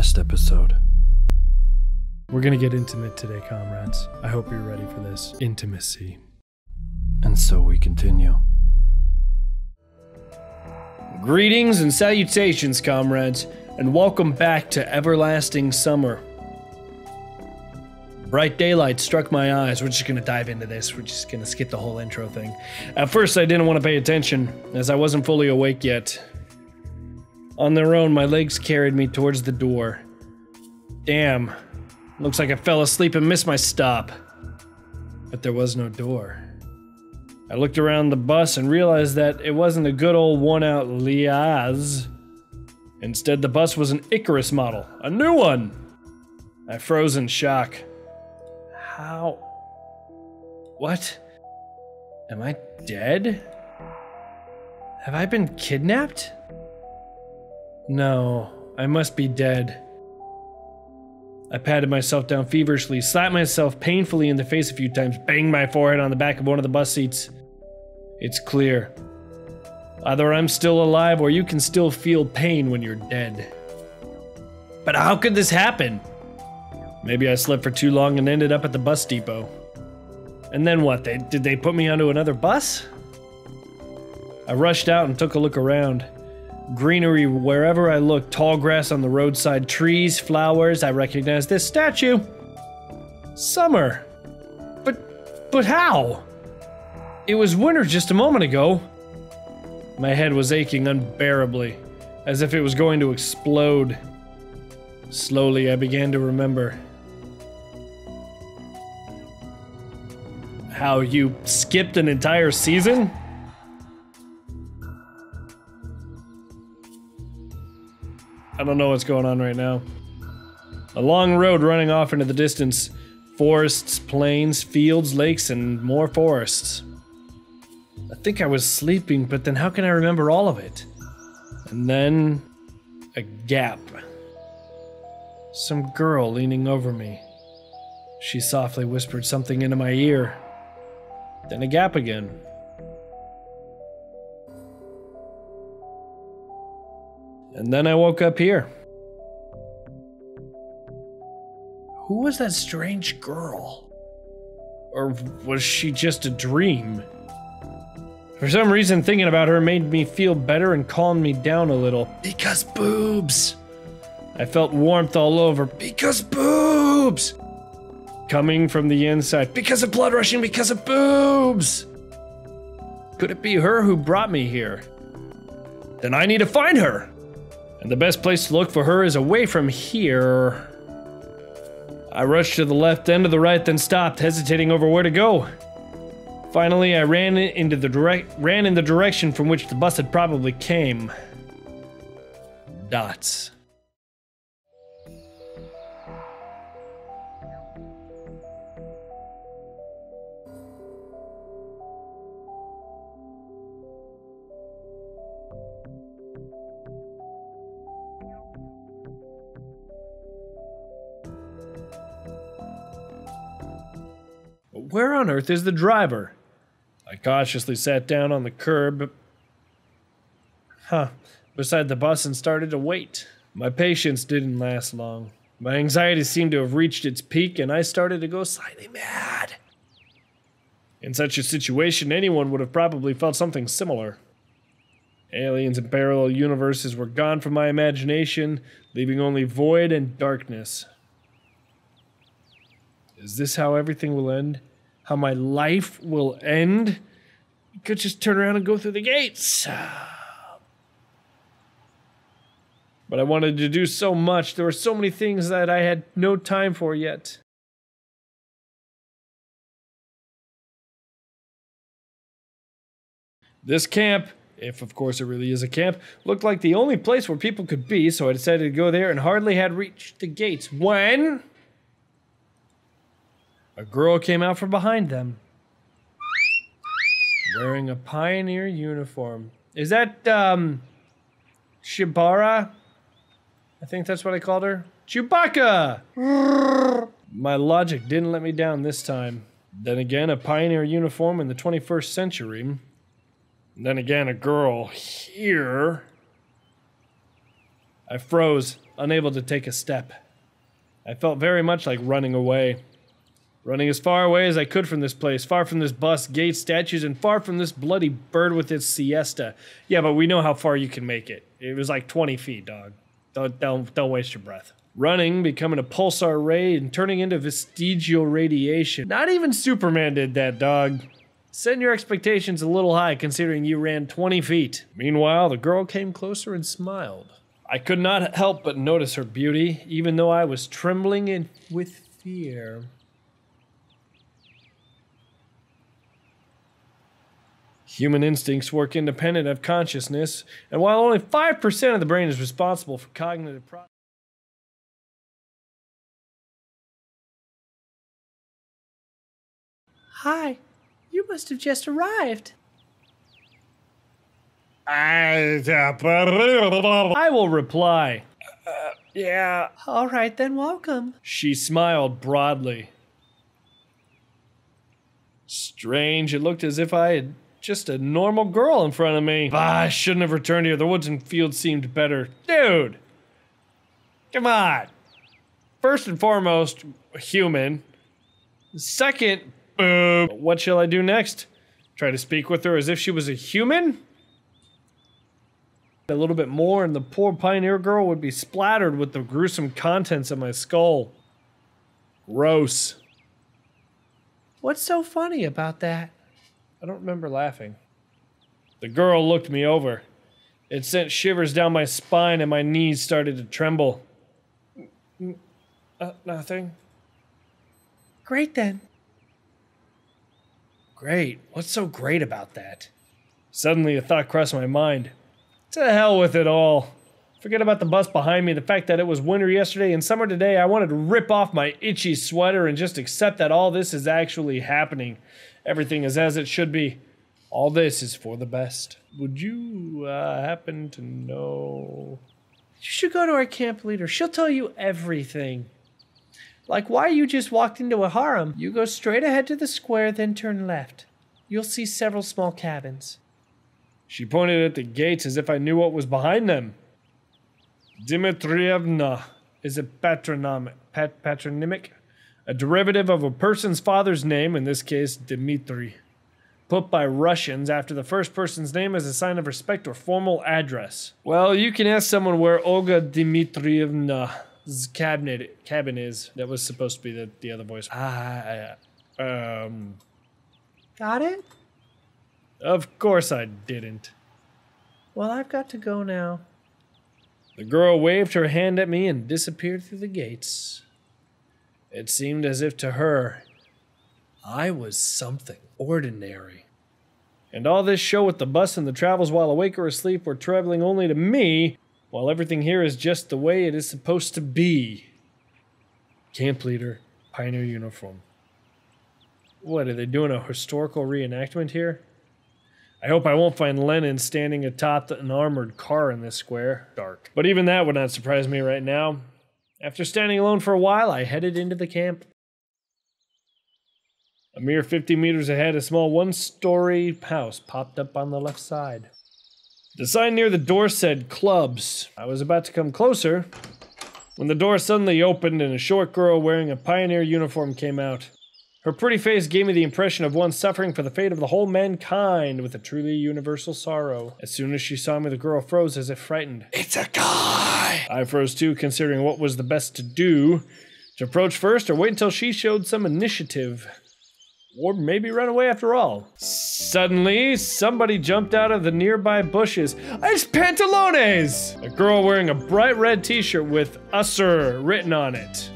last episode. We're gonna get intimate today, comrades. I hope you're ready for this intimacy. And so we continue. Greetings and salutations, comrades, and welcome back to everlasting summer. Bright daylight struck my eyes. We're just gonna dive into this. We're just gonna skip the whole intro thing. At first, I didn't want to pay attention, as I wasn't fully awake yet. On their own, my legs carried me towards the door. Damn. Looks like I fell asleep and missed my stop. But there was no door. I looked around the bus and realized that it wasn't a good old worn-out Liaz. Instead, the bus was an Icarus model. A new one! I froze in shock. How? What? Am I dead? Have I been kidnapped? No, I must be dead. I patted myself down feverishly, slapped myself painfully in the face a few times, banged my forehead on the back of one of the bus seats. It's clear. Either I'm still alive or you can still feel pain when you're dead. But how could this happen? Maybe I slept for too long and ended up at the bus depot. And then what? Did they put me onto another bus? I rushed out and took a look around. Greenery wherever I looked, tall grass on the roadside, trees, flowers. I recognized this statue. Summer. But how? It was winter just a moment ago. My head was aching unbearably, as if it was going to explode. Slowly, I began to remember. How you skipped an entire season? I don't know what's going on right now. A long road running off into the distance. Forests, plains, fields, lakes, and more forests. I think I was sleeping, but then how can I remember all of it? And then a gap. Some girl leaning over me. She softly whispered something into my ear. Then a gap again. And then I woke up here. Who was that strange girl? Or was she just a dream? For some reason, thinking about her made me feel better and calmed me down a little. Because boobs! I felt warmth all over. Because boobs! Coming from the inside. Because of blood rushing, because of boobs! Could it be her who brought me here? Then I need to find her! And the best place to look for her is away from here. I rushed to the left, then to the right, then stopped, hesitating over where to go. Finally, I ran in the direction from which the bus had probably came. Dots. Where on earth is the driver? I cautiously sat down on the curb beside the bus and started to wait. My patience didn't last long. My anxiety seemed to have reached its peak and I started to go slightly mad. In such a situation, anyone would have probably felt something similar. Aliens and parallel universes were gone from my imagination, leaving only void and darkness. Is this how everything will end? How my life will end? You could just turn around and go through the gates. But I wanted to do so much. There were so many things that I had no time for yet. This camp, if of course it really is a camp, looked like the only place where people could be, so I decided to go there and hardly had reached the gates when a girl came out from behind them, wearing a pioneer uniform. Is that, Shibara? I think that's what I called her. Chewbacca! My logic didn't let me down this time. Then again, a pioneer uniform in the 21st century. And then again, a girl here. I froze, unable to take a step. I felt very much like running away. Running as far away as I could from this place, far from this bus, gates, statues, and far from this bloody bird with its siesta. Yeah, but we know how far you can make it. It was like 20 feet, dog. Don't waste your breath. Running, becoming a pulsar ray, and turning into vestigial radiation. Not even Superman did that, dog. Setting your expectations a little high considering you ran 20 feet. Meanwhile, the girl came closer and smiled. I could not help but notice her beauty, even though I was trembling with fear. Human instincts work independent of consciousness, and while only 5% of the brain is responsible for cognitive processing. Hi, you must have just arrived. I will reply. Yeah. All right, then welcome. She smiled broadly. Strange, it looked as if I had just a normal girl in front of me. I shouldn't have returned here. The woods and fields seemed better. Dude! Come on! First and foremost, human. Second, boob. What shall I do next? Try to speak with her as if she was a human? A little bit more and the poor pioneer girl would be splattered with the gruesome contents of my skull. Gross. What's so funny about that? I don't remember laughing. The girl looked me over. It sent shivers down my spine and my knees started to tremble. Nothing. Great then. Great? What's so great about that? Suddenly a thought crossed my mind. To hell with it all. Forget about the bus behind me, the fact that it was winter yesterday and summer today. I wanted to rip off my itchy sweater and just accept that all this is actually happening. Everything is as it should be. All this is for the best. Would you happen to know? You should go to our camp leader. She'll tell you everything. Like why you just walked into a harem. You go straight ahead to the square, then turn left. You'll see several small cabins. She pointed at the gates as if I knew what was behind them. Dmitrievna is a patronymic, a derivative of a person's father's name, in this case, Dmitri, put by Russians after the first person's name as a sign of respect or formal address. Well, you can ask someone where Olga Dmitrievna's cabin is. That was supposed to be the other voice. Got it? Of course I didn't. Well, I've got to go now. The girl waved her hand at me and disappeared through the gates. It seemed as if to her, I was something ordinary. And all this show with the bus and the travels while awake or asleep were traveling only to me, while everything here is just the way it is supposed to be. Camp leader, pioneer uniform. What, are they doing a historical reenactment here? I hope I won't find Lenin standing atop an armored car in this square. Dark. But even that would not surprise me right now. After standing alone for a while, I headed into the camp. A mere 50 meters ahead, a small one-story house popped up on the left side. The sign near the door said clubs. I was about to come closer when the door suddenly opened and a short girl wearing a pioneer uniform came out. Her pretty face gave me the impression of one suffering for the fate of the whole mankind with a truly universal sorrow. As soon as she saw me, the girl froze as if frightened. It's a guy! I froze too, considering what was the best to do. To approach first or wait until she showed some initiative. Or maybe run away after all. Suddenly, somebody jumped out of the nearby bushes. It's Pantalones! A girl wearing a bright red t-shirt with "Usser" written on it.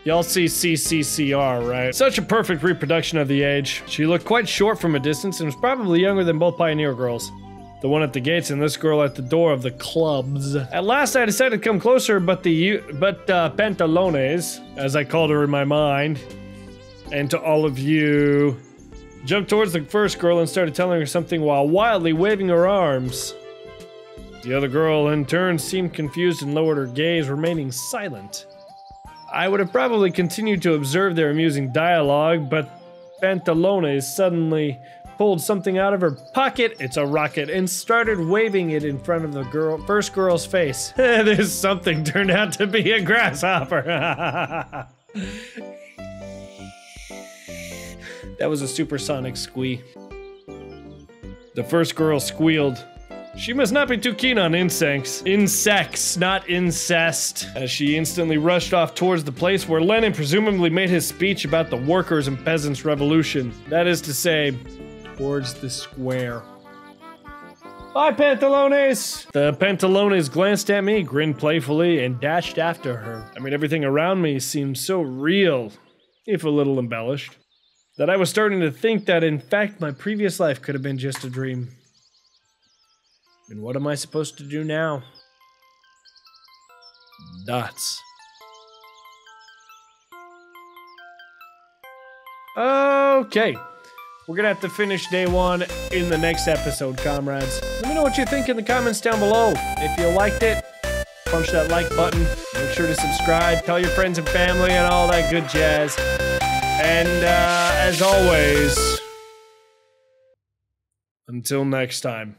Y'all see CCCR, right? Such a perfect reproduction of the age. She looked quite short from a distance and was probably younger than both pioneer girls. The one at the gates and this girl at the door of the clubs. At last I decided to come closer, but Pantalones, as I called her in my mind, and to all of you, jumped towards the first girl and started telling her something while wildly waving her arms. The other girl, in turn, seemed confused and lowered her gaze, remaining silent. I would have probably continued to observe their amusing dialogue, but Pantalones suddenly pulled something out of her pocket, it's a rocket, and started waving it in front of the first girl's face. This something turned out to be a grasshopper. That was a supersonic squee. The first girl squealed. She must not be too keen on insects. Insects, not incest. As she instantly rushed off towards the place where Lenin presumably made his speech about the workers' and peasants' revolution. That is to say, towards the square. Bye, Pantalones! The Pantalones glanced at me, grinned playfully, and dashed after her. I mean, everything around me seemed so real, if a little embellished, that I was starting to think that, in fact, my previous life could have been just a dream. And what am I supposed to do now? Dots. Okay. We're gonna have to finish day one in the next episode, comrades. Let me know what you think in the comments down below. If you liked it, punch that like button. Make sure to subscribe, tell your friends and family, and all that good jazz. And as always, until next time.